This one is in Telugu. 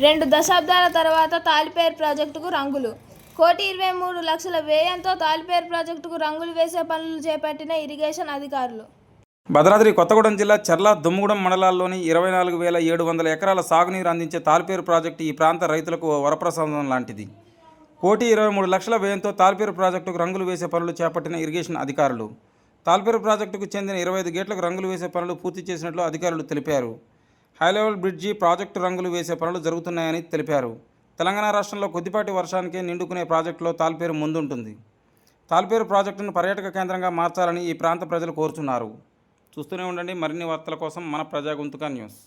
2 దశాబ్దాల తర్వాత తాలిపేరు ప్రాజెక్టుకు రంగులు. 1,23,00,000 వ్యయంతో తాలిపేరు ప్రాజెక్టుకు రంగులు వేసే పనులు చేపట్టిన ఇరిగేషన్ అధికారులు. భద్రాద్రి కొత్తగూడెం జిల్లా చర్ల, దుమ్ముగూడెం మండలాల్లోని 24,700 ఎకరాల సాగునీరు అందించే తాలిపేరు ప్రాజెక్టు ఈ ప్రాంత రైతులకు వరప్రసాదం లాంటిది. 1,23,00,000 వ్యయంతో తాలిపేరు ప్రాజెక్టుకు రంగులు వేసే పనులు చేపట్టిన ఇరిగేషన్ అధికారులు. తాలిపేరు ప్రాజెక్టుకు చెందిన 25 గేట్లకు రంగులు వేసే పనులు పూర్తి చేసినట్లు అధికారులు తెలిపారు. హైలెవెల్ బ్రిడ్జి ప్రాజెక్టు రంగులు వేసే పనులు జరుగుతున్నాయని తెలిపారు. తెలంగాణ రాష్ట్రంలో కొద్దిపాటి వర్షానికే నిండుకునే ప్రాజెక్టులో తాలిపేరు ముందుంటుంది. తాలిపేరు ప్రాజెక్టును పర్యాటక కేంద్రంగా మార్చాలని ఈ ప్రాంత ప్రజలు కోరుతున్నారు. చూస్తూనే ఉండండి. మరిన్ని వార్తల కోసం మన ప్రజాగొంతుక న్యూస్.